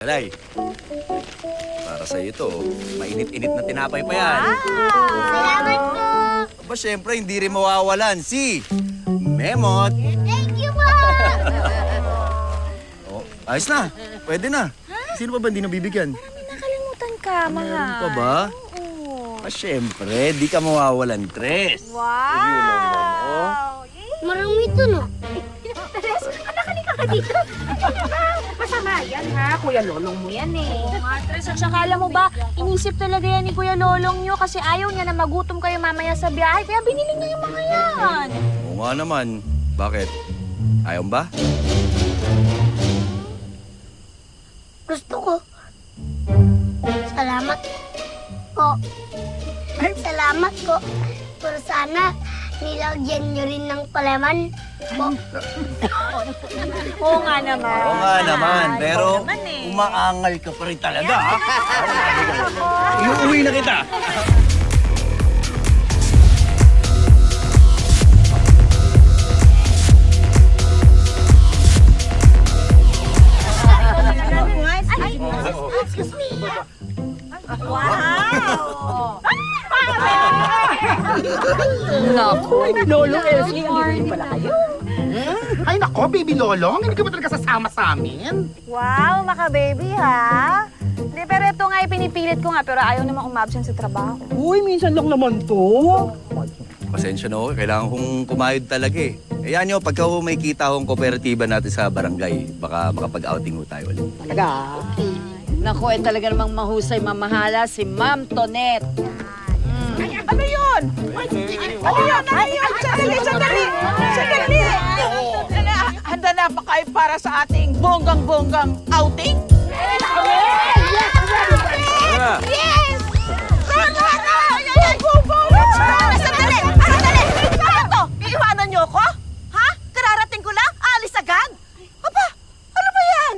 Alay, para sa ito, mainit-init na tinapay pa yan. Salamat po! Aba, syempre, hindi rin mawawalan si Memot. Thank you po! Oh, ayos na, pwede na. Sino pa ba hindi nabibigyan? Nakalimutan ka, mahal. Meron pa ba? Oo. Ah, syempre, di ka mawawalan, Tres. Wow! Marami ito, no? Teres, anak, halika ka dito. Masama yan, ha? Kuya Lolong mo yan, eh. Oo nga, Teres. At saka alam mo ba, inisip talaga yan ni Kuya Lolong nyo kasi ayaw niya na magutom kayo mamaya sa biyahe. Kaya binili niya yung mga yan. Oo nga naman. Bakit? Ayaw ba? Gusto ko. Salamat po. Salamat po. Pero sana, nilagyan nyo rin ng palaman po. Oo nga naman. Oo nga naman, pero Oo naman, eh. umaangal ka pa rin talaga, ha? Iuuwi na kita. Excuse me. Wow! Naku, Baby Lolo, Elsie, hindi pala kayo. Ay nako, Baby Lolo, hindi ka ba talaga sasama sa amin? Wow, maka-baby, ha? Hindi, pero ito nga ipinipilit ko nga, pero ayaw namang umabsent sa trabaho. Uy, minsan lang naman to. Pasensya na ako, kailangan kong kumayod talaga eh. Ayan nyo, pagka may kita akong kooperatiba natin sa barangay, baka makapag-outing ho tayo ulit. Talaga? Naku, eh talaga namang mahusay mamahala si Ma'am Tonet. Ano yun? Ano yun? Sandali! Handa na ba kayo para sa ating bonggang-bonggang outing? Tara! Sandali! Ano to? Iiwanan niyo ako? Ha? Kararating ko lang? Aalis agad? Aba, ano ba yan?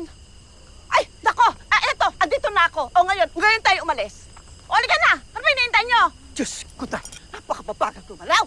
Ay, nako! Eto, andito na ako. O ngayon tayo umalis. O, halika na! Ano ba hinihintay niyo? Diyos ko ta. Napakababagal gumalaw.